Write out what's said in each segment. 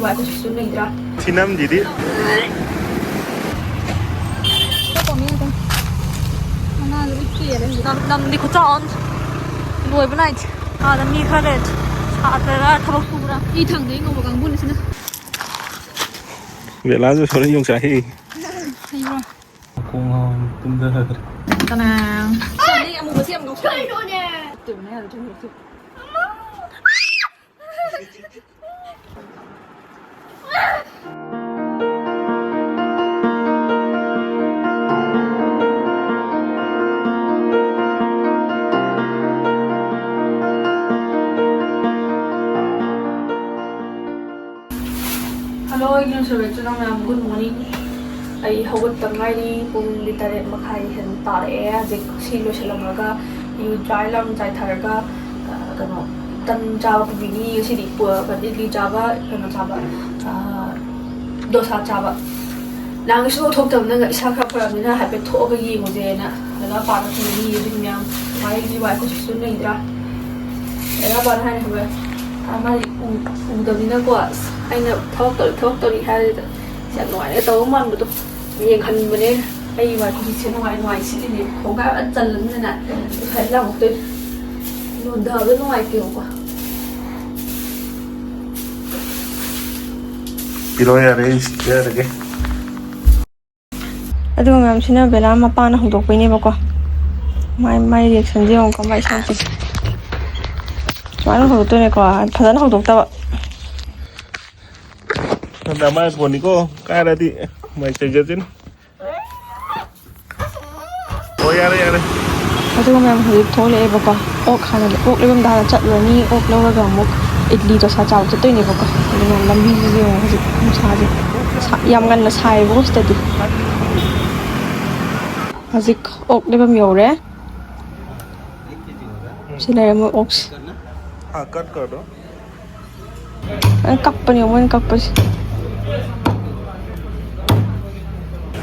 why because she's doing that. Sinam jadi. Nam đi có chọn ngồi bên này nam đi khai lên ra thao su ra đi thẳng đấy ngồi vào càng buôn này Vậy lá rồi số này dùng trái hay rồi cô ngon tung ra ta nào sao đi em mua xem ngọc chơi rồi nè từ này là trong ngọc thực Hello, anh sẽ về cho năm làm good morning. Ai hawat tangay đi kung litaret makhay hen tare dịch silo sila mga you dry lang dry tharga kano tan jawa pabini si di pua but idli jawa kano jawa dosa jawa lang isu thok tam na isa kha phara mina ha pe tho ga yi mo je na la pa na ni yi din myam mai di wa ko su nei dra la ba ha ne ba ama da mina ko anh thok tori ha sẽ nói tao mong được nhìn hình bên đây ai mà cũng chỉ ngoài xí thì không có ăn chân lắm nên là thấy là một cái luôn đờ bên ngoài kiểu quá Kilo ya res ya lagi. Aduh ngam sini bela mapa na hudok ini bako mai reaction dia orang mai sampai cuman hudok tu ni ko padahal hudok tak Nada mai boniko cara di mai tejatin. Oh ya ya. Aduh ngam hudok thole bako ok khana ok lebam dah chat ni ok lawa ga muk idli to sa chaw chatoi ni bako ngam lambi ji yo hudok sa ji yam gan na sai bo study Hazik ok lebam yore sila mo ok Cut कर दो. Ang kappa niyo mo, ang kappa siya.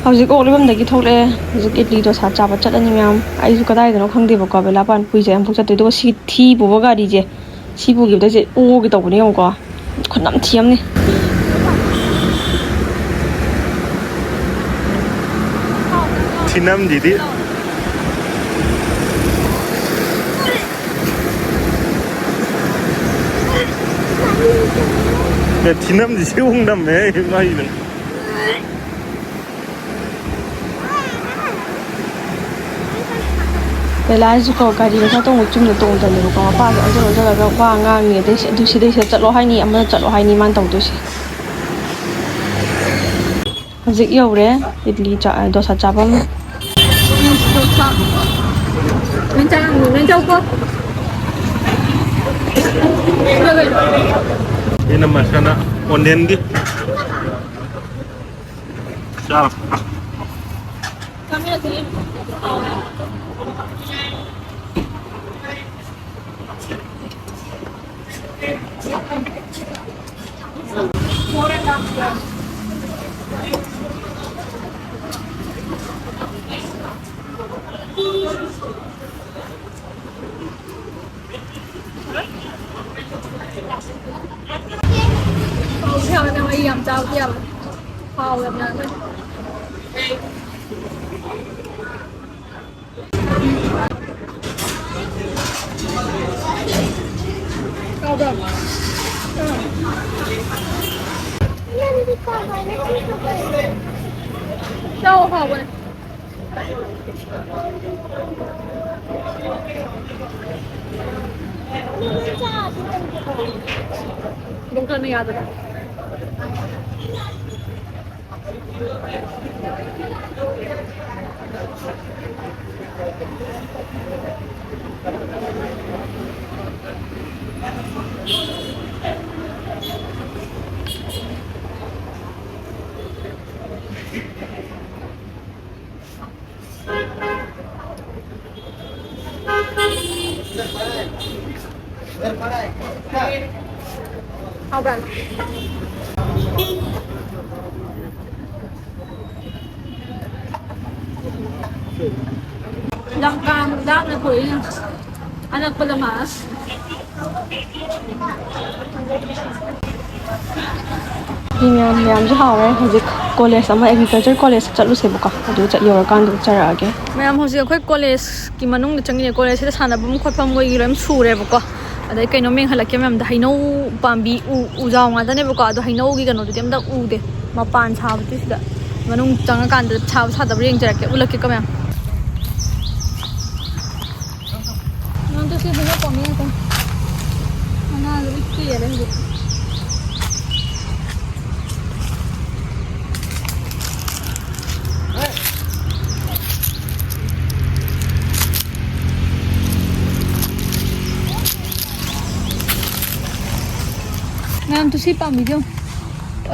Hazik ok lebam dagi thole hazik idli to sa chaw chat ani myam ai su kadai da no khang de bako bela pan pui je am phu chat de do si thi bo ga ri je si bu gi da je o gi to ni yong ko khon nam thiam ni Sinam jadi. Ya sinam di sini orang dah meh ngai ni. Bela su ko ga ri sa tong chum tong da ni ko pa ga jo jo ga wa nga ni de du si de chat lo hai ni am chat lo hai ni man tong tu si Hazik yore idli cha do sa cha bam Mình chào cô. Ini nama sana onion di. Siap. Kami lagi. Theo em ấy làm sao tiếp phao em nhận đấy cao đậm đâu hả vậy Đúng cơn này à rồi How bad? Dangkang na po yun. Anak pala mas. ꯃꯌꯥꯝꯁꯨ ꯍꯥꯎꯔꯦ ꯍꯧꯖꯤꯛ college ꯑꯃ agriculture college ꯆꯠꯂꯨꯁꯦꯕꯀꯣ ꯑꯗꯨ ꯌꯧꯔꯀꯥꯟꯗ ꯆꯠꯆꯔꯛꯑꯒꯦ ꯃꯌꯥꯝ ꯍꯧꯖꯤꯛ ꯑꯩꯈꯣꯏ ꯀꯣꯂꯦꯖꯀꯤ ꯃꯅꯨꯡꯗ ꯆꯪꯉꯤꯅꯦ ꯀꯣꯂꯦꯖꯁꯤꯗ ꯁꯥꯟꯅꯐꯝ ꯈꯣꯠꯐꯝ ꯃꯣꯏꯒꯤ ꯂꯣꯏꯅ ꯁꯨꯔꯦꯕꯀꯣ ꯑꯗꯩ ꯀꯩꯅꯣ ꯌꯦꯡꯍꯜꯂꯛꯀꯦ ꯃꯌꯥꯝꯗ ꯍꯩꯅꯧ ꯄꯥꯝꯕꯤ ꯎꯖꯥꯎ ꯉꯥꯛꯇꯅꯦꯕꯀꯣ ꯑꯗꯣ ꯍꯩꯅꯧꯒꯤ ꯀꯩꯅꯣꯗꯨꯗꯤ ꯑꯝꯇ ꯎꯗꯦ ꯃꯄꯥꯟ ꯁꯥꯕꯗꯤ ꯁꯤꯗ ꯃꯅꯨꯡ ꯆꯪꯉꯀꯥꯟꯗ ꯁꯥꯕ ꯁꯥꯗꯕ꯭ꯔꯥ ꯌꯦꯡꯖꯔꯛꯀꯦ ꯎꯠꯂꯛꯀꯦꯀꯣ ꯃꯌꯥꯝ ꯅꯪꯗꯣ ꯁꯤ ꯍꯩꯅꯧ ꯄꯥꯝꯕꯤ ꯉꯥꯛꯇ ꯃꯅꯥꯗꯣ ꯂꯣꯏ ꯀꯦꯜꯂꯦ ꯍꯧꯖꯤꯛ ꯃꯌꯥꯝ ꯁꯤ ꯄꯥꯝꯕꯤꯗꯣ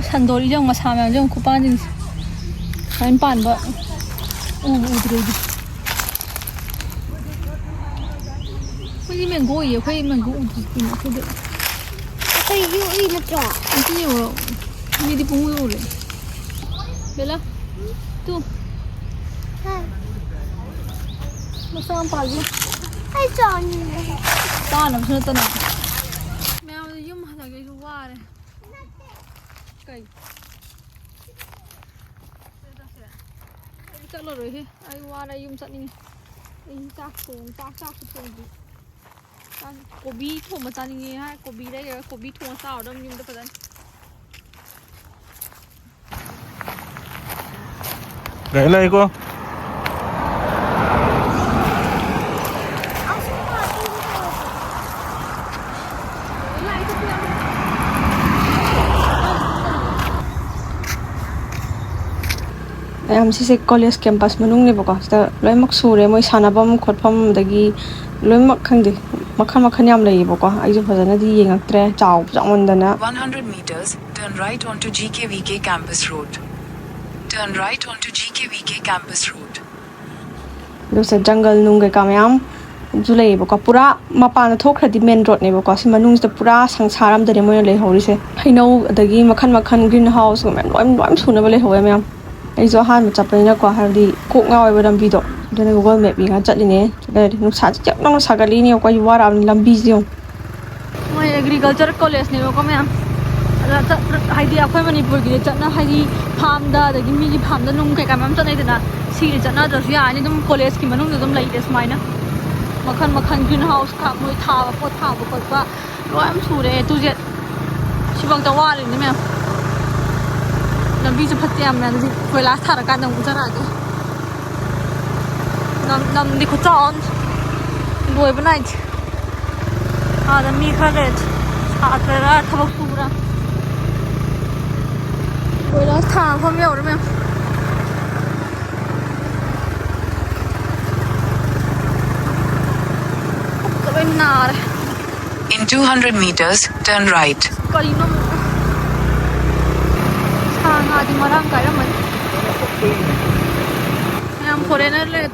ꯁꯟꯗꯣꯔꯤꯁꯦ ꯃꯁꯥ ꯃꯌꯥꯝꯁꯦ ꯈꯨꯄꯥꯟꯁꯤꯡꯁꯦ ꯁꯨꯃꯥꯏꯅ ꯄꯥꯟꯕ ꯎꯗ꯭ꯔꯦ ꯑꯩꯈꯣꯏꯗꯤ ꯃꯦꯡꯒꯣ ꯑꯣꯏꯌꯦ ꯑꯩꯈꯣꯏ ꯃꯦꯡꯒꯣ ꯎꯗ꯭ꯔꯤ ꯑꯩꯈꯣꯏꯗꯤ ꯑꯩꯈꯣꯏ ꯅꯠꯇ꯭ꯔꯣ ꯑꯝꯇ ꯌꯦꯡꯉꯨꯔꯣ ꯃꯤꯗꯤ ꯄꯨꯡ ꯎꯔꯦ ꯕꯦꯂꯥ ꯇꯨ ꯃꯆꯥ ꯑꯃ ꯄꯥꯜꯂꯤ ꯑꯩ ꯆꯥꯅꯤꯡꯉꯦ ꯆꯥꯅꯕꯁꯨ ꯅꯠꯇꯅ ꯃꯌꯥꯝꯗ ꯌꯨꯝ ꯍꯜꯂꯛꯑꯒꯦ ꯑꯩꯁꯨ ꯋꯥꯔꯦ ꯀꯩ ꯑꯩ ꯆꯠꯂꯔꯣꯏꯍꯦ ꯑꯩ ꯋꯥꯔꯦ ꯌꯨꯝ ꯆꯠꯅꯤꯡꯉꯦ ꯑꯩ ꯆꯥꯛꯁꯨ ꯊꯣꯡꯗ꯭ꯔꯤ ꯀꯣꯕꯤ ꯊꯣꯡꯕ ꯆꯥꯅꯤꯡꯉꯦ ꯍꯥꯏ ꯀꯣꯕꯤ ꯂꯩꯔꯒ ꯀꯣꯕꯤ ꯊꯣꯡꯉ ꯆꯥꯔꯗꯝꯅꯤ ꯌꯨꯝꯗ ꯐꯖꯅ Kailangan ꯁꯤꯁꯦ ꯀꯣꯂꯦꯖ ꯀꯦꯝꯄꯁ ꯃꯅꯨꯡꯅꯦꯕꯀꯣ ꯁꯤꯗ ꯂꯣꯏꯅꯃꯛ ꯁꯨꯔꯦ ꯃꯣꯏ ꯁꯥꯟꯅꯐꯝ ꯈꯣꯠꯐꯝ ꯑꯗꯒꯤ ꯂꯣꯏꯅꯃꯛ ꯈꯪꯗꯦ ꯃꯈꯜ ꯌꯥꯝ ꯂꯩꯌꯦꯕꯀꯣ ꯑꯩꯁꯨ ꯐꯖꯅꯗꯤ ꯌꯦꯡꯉꯛꯇ꯭ರೆ ꯆꯥꯎꯃꯟꯗꯅ 100 meters, turn right onto GKVK campus road. Turn right onto GKVK campus road. ꯑꯗꯨꯁꯦ ꯖꯪꯒꯜ ꯅꯨꯡ ꯀꯩꯀꯥ ꯃꯌꯥꯝ ꯁꯨ ꯂꯩꯌꯦꯕꯀꯣ ꯄꯨꯔꯥ ꯃꯄꯥꯟꯗ ꯊꯣꯛꯈ꯭ꯔꯗꯤ ꯃꯦꯟ ꯔꯣꯗꯅꯦꯕꯀꯣ ꯁꯤ ꯃꯅꯨꯡꯁꯤꯗ ꯄꯨꯔꯥ ꯁꯪꯁꯥꯔ ꯑꯝꯗꯅꯦ ꯃꯣꯏꯅ ꯂꯩꯍꯧꯔꯤꯁꯦ ꯍꯩꯅꯧ ꯑꯗꯒꯤ ꯃꯈꯜ ꯒ꯭ꯔꯤꯟ ꯍꯥꯎꯁ ꯃꯌꯥꯝ ꯂꯣꯏ ꯁꯨꯅꯕ ꯂꯩꯍꯧꯋꯦ ꯃꯌꯥꯝ ꯑꯩꯁꯨ ꯑꯍꯥꯟꯕ ꯆꯠꯄꯅꯤꯅꯀꯣ ꯍꯥꯏꯕꯗꯤ ꯀꯣꯛ ꯉꯥꯎꯋꯦꯕ ꯂꯝꯕꯤꯗꯣ ꯑꯗꯨꯅ ꯒꯨꯒꯜ ꯃꯦꯞ ꯌꯦꯡꯉ ꯆꯠꯂꯤꯅꯦ ꯅꯨꯡꯁꯥꯁꯦ ꯌꯥꯝ ꯅꯧꯅ ꯁꯥꯒꯠꯂꯤꯅꯦꯕꯀꯣ ꯑꯩ ꯋꯥꯔꯛꯑꯕꯅꯤ ꯂꯝꯕꯤꯁꯦ ꯌꯦꯡꯉꯨ ꯃꯣꯏ ꯑꯦꯒ꯭ꯔꯤꯀꯜꯆꯔ ꯀꯣꯂꯦꯖꯅꯦꯕꯀꯣ ꯃꯌꯥꯝ ꯑꯗ ꯍꯥꯏꯗꯤ ꯑꯩꯈꯣꯏ ꯃꯅꯤꯄꯨꯔꯒꯤꯗꯤ ꯍꯥꯏꯗꯤ ꯐꯥꯔꯝꯗ ꯑꯗꯒꯤ ꯃꯤꯒꯤ ꯐꯥꯔꯝꯗ ꯅꯨꯡ ꯀꯩꯀꯥ ꯃꯌꯥꯝ ꯆꯠꯅꯩꯗꯅ ꯁꯤꯗꯤ ꯆꯠꯅꯗ꯭ꯔꯁꯨ ꯌꯥꯔꯅꯤ ꯑꯗꯨꯝ ꯀꯣꯂꯦꯖꯀꯤ ꯃꯅꯨꯡꯗ ꯑꯗꯨꯝ ꯂꯩꯇꯦ ꯁꯨꯃꯥꯏꯅ ꯃꯈꯜ ꯒ꯭ꯔꯤꯟ ꯍꯥꯎꯁ ꯈꯥꯛ ꯃꯣꯏ ꯊꯥꯕ ꯄꯣꯠ ꯊꯥꯕ ꯈꯣꯠꯄ ꯂꯣꯏ ꯁꯨꯔꯦ ꯇꯨ ꯖꯦꯠ ꯁꯤꯐꯥꯎꯗ ꯋꯥꯔꯤꯅꯤ ꯃꯌꯥꯝ ꯂꯝꯕꯤꯁꯨ ꯐꯠꯇꯦ ꯌꯥꯝꯅ ꯑꯗꯨꯗꯤ ꯀꯣꯏꯂꯥꯁ ꯊꯥꯔꯀꯥꯟꯗ ꯑꯃꯨꯛ ꯎꯖꯔꯛꯑꯒꯦ ꯅꯝꯗꯤ ꯈꯨꯠꯆꯥꯎ ꯂꯣꯏꯕ ꯅꯥꯏꯗꯦ ꯑꯥꯗ ꯃꯤ ꯈꯔ ꯂꯩ ꯁꯥꯇ꯭ꯔꯔ ꯊꯕꯛ ꯁꯨꯕ꯭ꯔꯥ ꯀꯣꯏꯂꯥꯁ ꯊꯥꯐꯝ ꯌꯧꯔꯦ ꯃꯌꯥꯝ ꯂꯣꯏ ꯅꯥꯔꯦ In 200 meters, turn right. ꯀꯔꯤꯅꯣ ꯁꯥ ꯉꯥꯗꯤ ꯃꯔꯥꯡ ꯀꯥꯏꯔꯝꯃꯅꯤ ꯃꯌꯥꯝ ꯐꯣꯔꯦꯅꯔ ꯂꯩ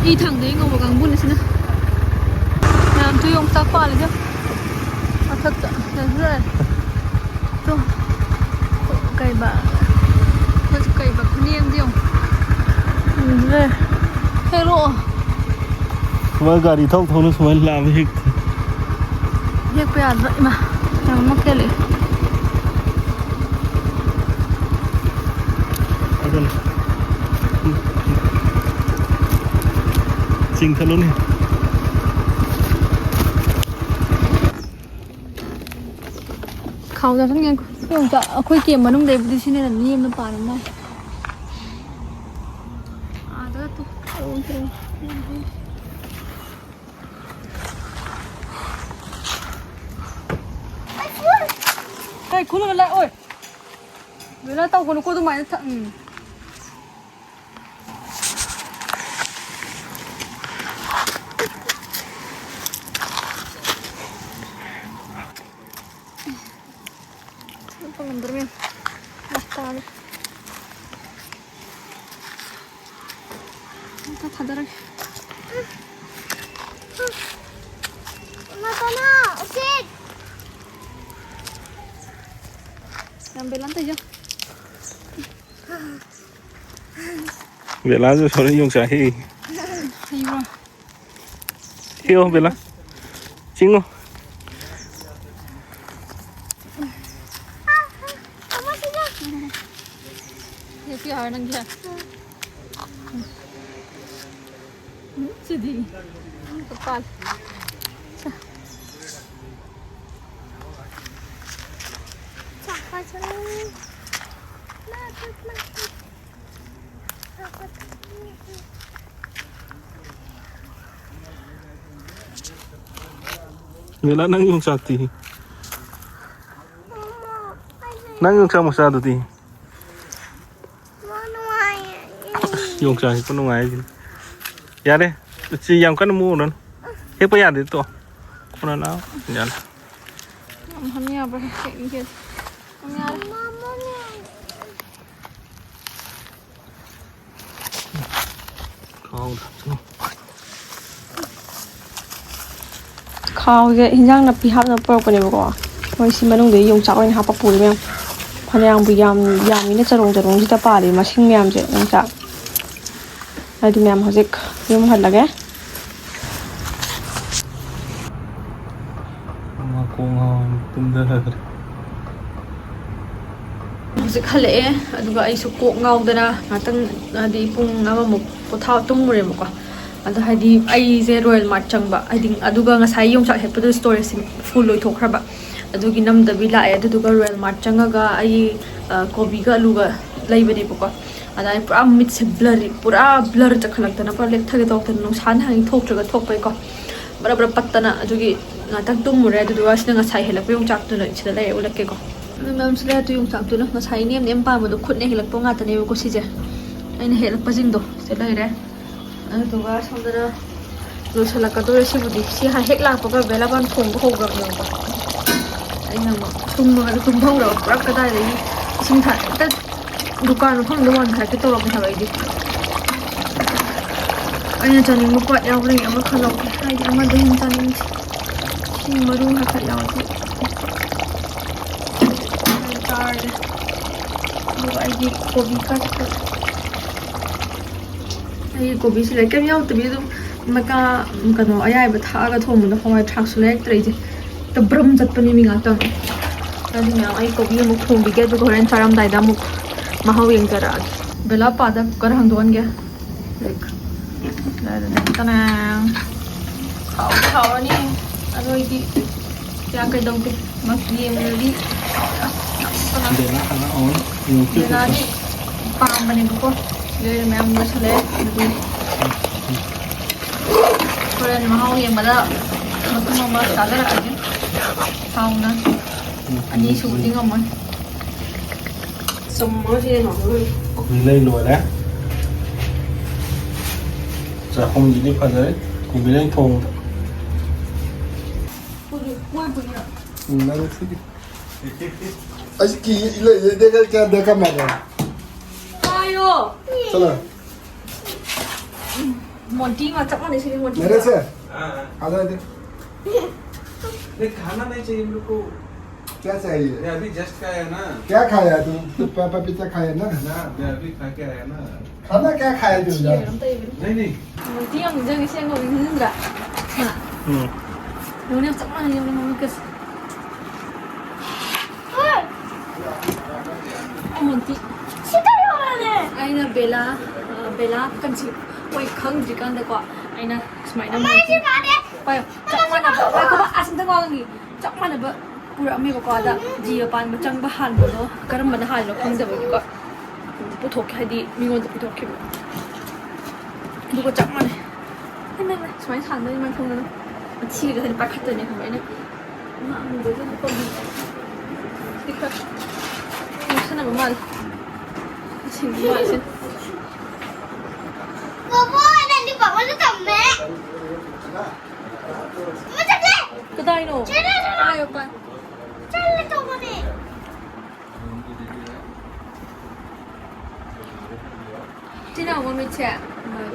ꯏ ꯊꯥꯡꯗꯩ ꯉꯧꯕ ꯀꯥꯡꯕꯨꯅꯤ ꯁꯤꯅ ꯃꯌꯥꯝꯁꯨ ꯌꯣꯡꯆꯥꯛ ꯄꯥꯜꯂꯤꯗ ꯃꯊꯛꯇ ꯇꯣ ꯀꯩꯕ ꯈꯨꯅꯦꯝꯗꯤ ꯌꯦꯡꯉꯨ ꯍꯦꯛꯂꯛꯑꯣ Semua gari thau nu semua lam hik. ꯍꯦꯛꯄ ꯌꯥꯗ꯭ꯔꯥ ꯏꯃꯥ ꯌꯥꯝ ꯀꯦꯜꯂꯛꯑꯦ Adan. Sing thalo ni. ꯈꯥꯎꯗ ꯁꯪ ꯌꯣꯡꯆꯥꯛ ꯑꯩꯈꯣꯏ ꯀꯦꯝ ꯃꯅꯨꯡꯗꯕꯨꯗꯤ ꯁꯤꯅ ꯅꯦꯝꯅ ꯄꯥꯟꯕ ꯑꯥꯗ ꯇꯨ ꯀꯩ ꯈꯨꯜꯂꯒ ꯂꯥꯛꯑꯣꯏ ꯕꯦꯂꯥ ꯇꯧꯒꯅꯨꯀꯣ ꯑꯗꯨꯃꯥꯏꯅ ngandrem mastaan kita sadar Matana, usit. Ambil lantai aja. Bella rồi sorry yung sahi. Ayo. Hiyo Bella. Chingo. ꯀꯤ ꯍꯥꯏ ꯅꯪꯒꯤ ꯁꯤꯗꯤ ꯄꯥꯜ Wala nang yung sakti. Nang yung sa musa do ti. Yung sa ko no ngai. Ya de. Si yang kan mu non. He pa ya de to. Ko na na. Ya. Hamnya ba ke ke. Hamnya. Khao. Khao ge hinjang na pi hap na por ko ne ba ko. Moi si manung de yong chak oin hap pa pu le mem. Phanayang bu yam ni charong ji ta pa le ma sing myam je nang cha. Ai di myam hojik yum hat lage. Ma ko ngon tum da ha. Hojik khale aduga ai su kok ngau dana ngatang di pung amamuk pothaw tumure mo ko. Ado hadi ai je Royal Mart changba I think aduga ngasai yongchak hepu storage full loi thokhraba adugi namdabi lae aduga Royal Mart changaga ai kobi ga aluga laibani boko ada ai pura mit se blur chakhalakdana par lek thage tok no san hang thoktraga thokpai ko bara pattana adugi ngatak tumure aduga sina ngasai helak yongchak tu lai sida lai ulakke ko nam sila tu yongchak tu na ngasai nem pa mo do khutne helak po ngata ne ko sije aina helak pajing do sila ire aduga sondara do sala ka do se budi si ha hekla pa ka bela ban thong ko ga yo ba ai nang tum ma tum thong ro pra ka dai le sing tha ta dukan phang do wan tha ke to ro ka bai di ai cha ni mo pa yaw ring ama khalo ai ama de hin tan si maru ha ka yaw di tar do ai di kobi ka ai kobi si le kem yaw to bi do maka kano ayai ba tha ga thom no hawai thak su lek trei ji ta bram jat pani mi nga tang ani me ai kobi mu khom bi ge do horen charam dai da mu mahaw yeng jara bela pa da kar hang don ge lek la da ta na khao ni aroi di ya kai dong ke mas ye me li De na ana on. Yung ye na ni pa mani ko le me am no chale di Korean mahal yang mana aku mama sadar aja tahu na ani shooting aman semua sih nongol Mình lên rồi đấy. Giờ không gì đi phải đấy. Cùng mình lên thùng. Lên đi. Aski ile देखा मारा ayo चलो monty macam mana sih monty मेरे से आधा दे नहीं खाना नहीं चाहिए हम लोग को क्या चाहिए मैं अभी जस्ट का आया ना क्या खाया तू पापा पिता खाया ना ना मैं अभी खा के आया ना खाना क्या खाया तू नहीं नहीं monty yang jangan sih yang ngomong enggak nah yang macam mana yang ngomong kes monty aina bela kan sih woi khang jikan da kwa aina smai na monty pa chak mana ba ko ba asin da ngong ni chak mana ba pura me ko da ji pan ba chang ba han bo karam ba han lo khang da ba ko pu thok hai di mi ngon pu thok ki du ko chak mana na smai han da man thong na ma chi ga ba khat da ne ha ba ne ma mu do da ko bi dikha sana ba mal Sini sini. Bobo, nanti bapak tu tambe. Macam ni. Kedai no. Cina. Ayo pan. Cina tu mana? Cina orang macam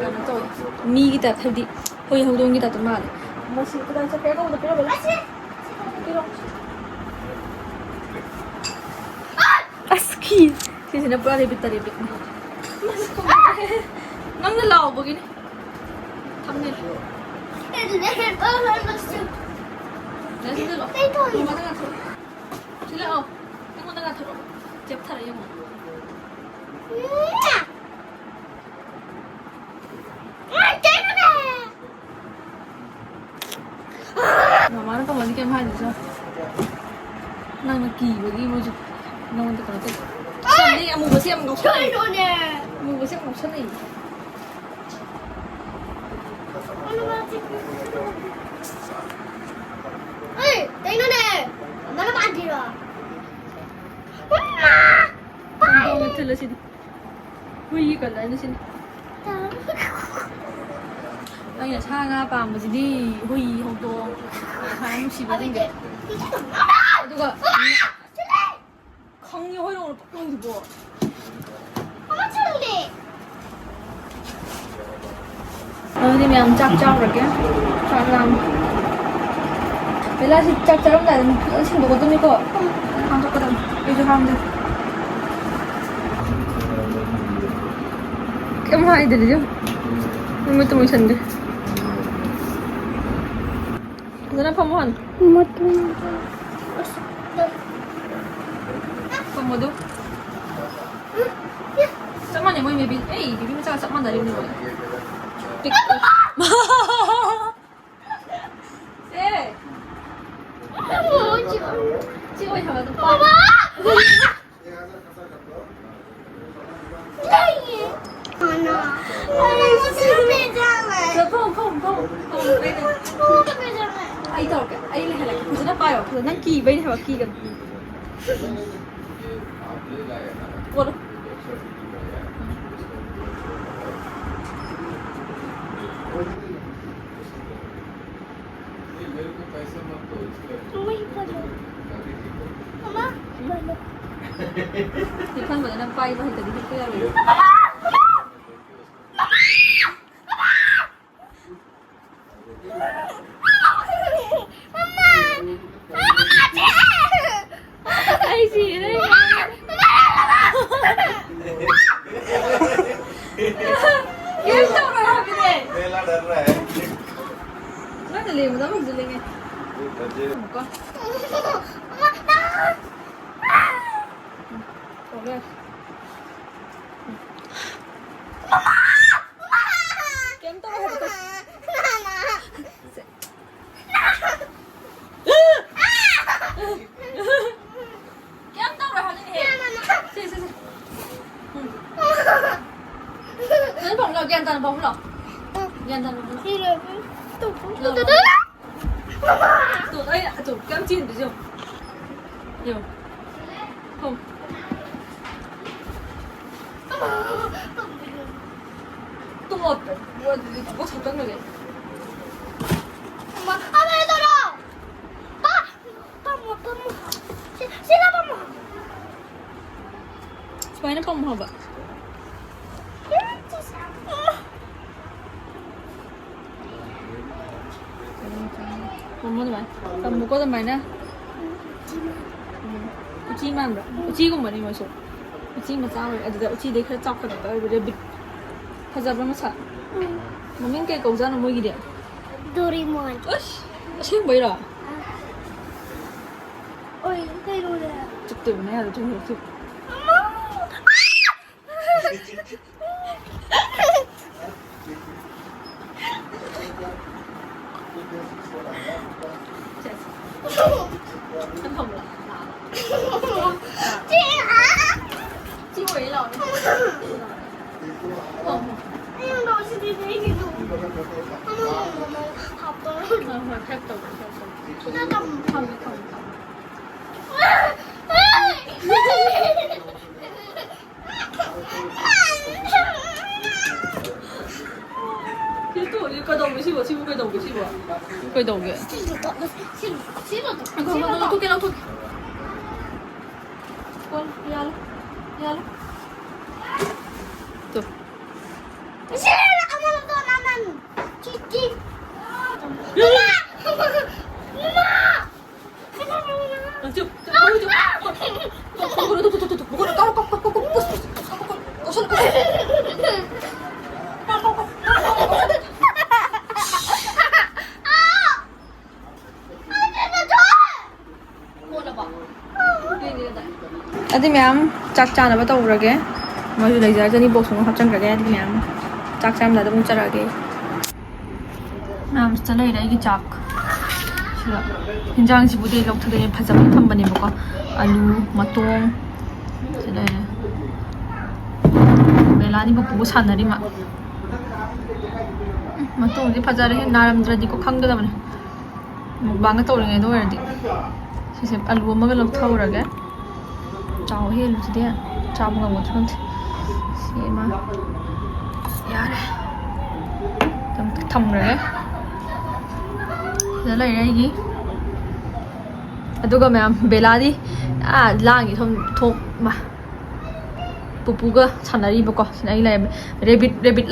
mana tu? Mi kita tadi, hoi hong kita tu mana? Masih kedai saya kau dah pilih bela. Pilih. Aski. Sini nak pula lebih tadi lebih. Nang nak lau begini. Kami. Ini dah orang mesti. Nasi dulu. Itu. Mana nak tu? Sila oh. Yang mana nak tu? Jep thar yang mana? 마마는 가만히 게임 하지. 나는 기분이 뭐지? 나는 또 그렇게. 선이 아무 것이 안 먹어. 아무 것이 안 먹어. Ê, đây nó nè. Nó bạn gì rồi? Ang dami tala sila. Huy ka lang na sila. Ang yan, siya nga pa mo sila. Huy, hongdong. Parang siba din ka. Aduga. 강이 허용으로 빡빡이 뭐. Không có chừng đi. Đi mèo chắc chắc rồi kìa. Chắc làm. Vậy là chắc chắc hôm nay là xin đồ của tôi đi cô. Không cho cô đâu. Đi cho không được. Cái mai đi chứ. Mới tôi mới chân đi. Nó phong hoàn. Một Phong một đâu. 잠깐만요, 뭐 비비. 에이, 비빔자가 잠깐만 날리는 거야. 쎄. 찍어 잡아도 빠. Ai tao cái, ai lại là cái nó bay rồi, nó kỳ bay hay là kỳ gần. What? Thì thân mà đang bay và hình tượng đi kia rồi. Ai gì đấy? Kiếm đâu rồi hả cái này? मेला डर रहा है Nó là liền mà đó mình liền nghe. Một con. Còn đây. Kiếm tôi hả tôi? Kiếm tôi rồi hả cái này? Xì. Đến phòng nào ghen tàn phòng nào? Ghen tàn phòng. Đi rồi. Tụi đây ạ, tụi cam chín được chưa? Nhiều. Không. 또 뭐 어때? 뭐야, 뭐 잠깐만요. Mà không ai tôi đâu. Ba một. Xin ba một. 스파이는 뻥 먹어봐. 엄마도 많이. 나 먹거든 많이 나. 우치만 봐. 우치고 많이 마셔. 우치만 싸워. 아들 우치 내 그래 짝거든. 나 이제 빅. 하자면 사. 뭐면 게 거기서는 뭐 이래. Doraemon. 어씨. 지금 뭐 이래? Ôi, cây đồ này. trực tiếp này là trong hiệu trực. Anh không là Chị hả? chị quỷ rồi. Không. Em đồ chị đi đấy thì đủ. Không học rồi. Thôi theo tàu. Nó tầm Không. Cái tuổi cái đầu cái gì vậy? Cái đầu cái gì vậy? Cái đầu kìa. Không, thôi cái đâu thôi. Con, ra lên. Tuh. Sila kamu nonton nanan. Cici. Mama. Chụp. Adi ma'am, chắc chắn là bắt đầu rồi kìa. ꯃꯣꯏꯁꯨ ꯂꯩꯖꯔꯖꯅꯤ box ꯑꯃ ꯍꯥꯞꯆꯟꯈ꯭ꯔꯒꯦ ꯑꯗꯨꯒꯤ ꯃꯌꯥꯝ ꯆꯥꯛ ꯆꯥꯔꯝꯗꯥꯏꯗ ꯑꯃꯨꯛ ꯆꯠꯂꯛꯑꯒꯦ ꯃꯌꯥꯝꯁꯤꯗ ꯂꯩꯔꯦ ꯑꯩꯒꯤ ꯆꯥꯛ ꯁꯤꯗ ꯍꯤꯟꯖꯥꯡꯁꯤꯕꯨꯗꯤ ꯂꯧꯊꯣꯛꯗꯣꯏꯅꯦ ꯐꯖꯕ ꯊꯝꯕꯅꯦꯕꯀꯣ ꯑꯂꯨ ꯃꯇꯣꯡ ꯁꯤꯗ ꯂꯩꯔꯦ ꯕꯦꯂꯥꯗꯤ ꯄꯨꯄꯨꯒ ꯁꯥꯟꯅꯔꯤ ꯃꯥ ꯃꯇꯣꯡꯁꯦ ꯐꯖꯔꯦ ꯅꯥꯔꯝꯗ꯭ꯔꯗꯤꯀꯣ ꯈꯪꯒꯗꯕꯅꯦ ꯃꯨꯛꯕꯥꯡꯒ ꯇꯧꯔꯤꯉꯩꯗ ꯑꯣꯏꯔꯗꯤ ꯁꯤꯁꯦ ꯑꯂꯨ ꯑꯃꯒ ꯂꯧꯊꯧꯔꯒꯦ ꯆꯥꯎ ꯍꯦꯜꯂꯨꯁꯤꯗꯤ ꯆꯥꯕ ꯉꯝꯒꯗ꯭ꯔꯥ ꯈꯪꯗꯦ ꯁꯤꯃ ꯌꯥꯔꯦ ꯊꯝꯈ꯭ꯔꯒꯦ ꯁꯤꯗ ꯂꯩꯔꯦ ꯑꯩꯒꯤ ꯑꯗꯨꯒ ꯃꯌꯥꯝ ꯕꯦꯂꯥꯗꯤ ꯂꯥꯡꯒꯤ ꯊꯣꯛ ꯄꯨꯄꯨꯒ ꯁꯥꯟꯅꯔꯤꯕꯀꯣ ꯁꯤꯅ ꯑꯩ ꯂꯩꯔꯝꯃꯦ ꯔꯦꯕꯤꯠ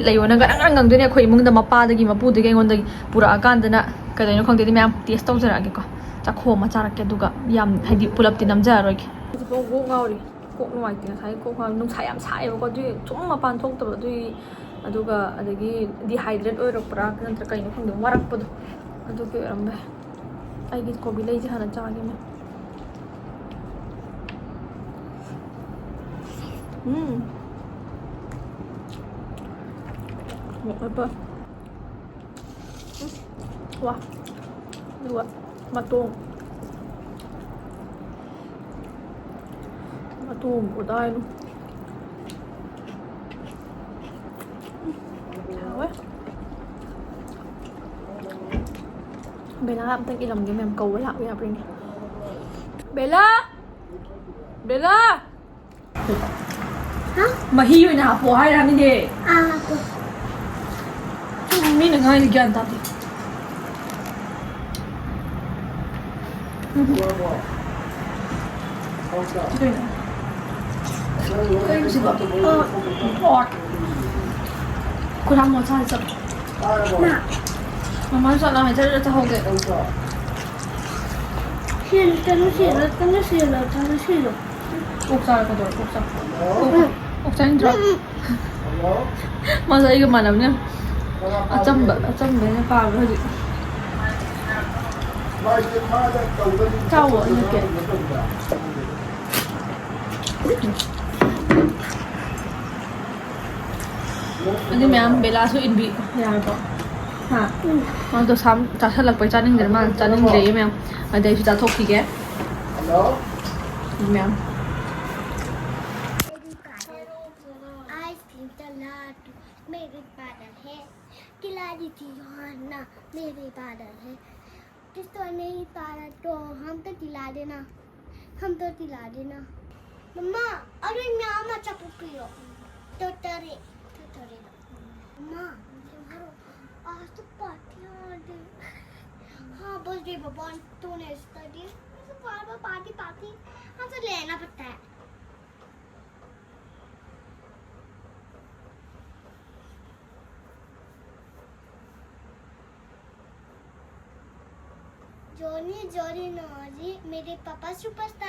ꯂꯩꯌꯣꯅ ꯉꯔꯥꯡ ꯉꯪꯗꯣꯏꯅꯦ ꯑꯩꯈꯣꯏ ꯏꯃꯨꯡꯗ ꯃꯄꯥꯗꯒꯤ ꯃꯄꯨꯗꯒꯤ ꯑꯩꯉꯣꯟꯗꯒꯤ ꯄꯨꯔꯛꯑꯀꯥꯟꯗꯅ ꯀꯩꯗꯧꯅꯣ ꯈꯪꯗꯦꯗꯤ ꯃꯌꯥꯝ ꯇꯦꯁ ꯇꯧꯖꯔꯛꯑꯒꯦꯀꯣ ꯆꯥꯛꯈꯣ ꯑꯃ ꯆꯥꯔꯛꯀꯦ ꯑꯗꯨꯒ ꯌꯥꯝ ꯍꯥꯏꯗꯤ ꯄꯨꯂꯞꯇꯤ ꯅꯝꯖꯔꯔꯣꯏꯒꯦ ꯀꯣꯛ ꯉꯥꯎꯔꯤ ꯀꯣꯛ ꯅꯨꯡꯉꯥꯏꯇꯦ ꯉꯁꯥꯏ ꯀꯣꯛ ꯉꯥꯎꯔꯤ ꯅꯨꯡꯁꯥ ꯌꯥꯝ ꯁꯥꯏꯌꯦꯕꯀꯣ ꯑꯗꯨꯒꯤ ꯁꯨꯝ ꯃꯄꯥꯟ ꯊꯣꯛꯇꯕ ꯑꯗꯨꯒꯤ ꯑꯗꯨꯒ ꯑꯗꯒꯤ ꯗꯤꯍꯥꯏꯗ꯭ꯔꯦꯠ ꯑꯣꯏꯔꯛꯄ꯭ꯔꯥ ꯅꯠꯇ꯭ꯔꯒ ꯀꯩꯅꯣ ꯈꯪꯗꯦ ꯋꯥꯔꯛꯄꯗꯣ ꯑꯗꯨꯒꯤ ꯑꯣꯏꯔꯝꯕ ꯑꯩꯒꯤ ꯀꯣꯕꯤ ꯂꯩꯁꯦ ꯍꯥꯟꯅ ꯆꯥꯒꯦ apa wah dua matong của tay luôn chào ấy Bella làm tay cái lòng cái mềm cầu với lại với Bring Bella Bella hả mà hi rồi nào bỏ hai ra đi đi cô mình đừng ai gần tao đi cái gì vậy bọt cô làm một sai sập nè mama sợ là mày chơi cho hậu kệ xin cho nó xin rồi cho nó xin rồi cho nó xin rồi 옥살 거든 옥살 힘들어 맞아 이거 말하면 어쩜 빠를 하지 짜워 이렇게 근데 면 벨라수 인비 야고 하 또 삼 자살락ไป짜는데 만 짜는데 면 내일 다 토끼게 면 ice cream चला मेरे बादल है खिलाड़ी थी ना मेरे बादल है किसको नहीं तारा तो हम तो दिला देना मम्मा अरे मैं आमा चपू पियो तो तरे मम्मा तुम्हारो आज तो पार्टी है हाँ बस दे बाबा तूने स्टडी बार पार्टी हमसे लेना पड़ता है जोनी नौजी मेरे पापा सुपरस्टार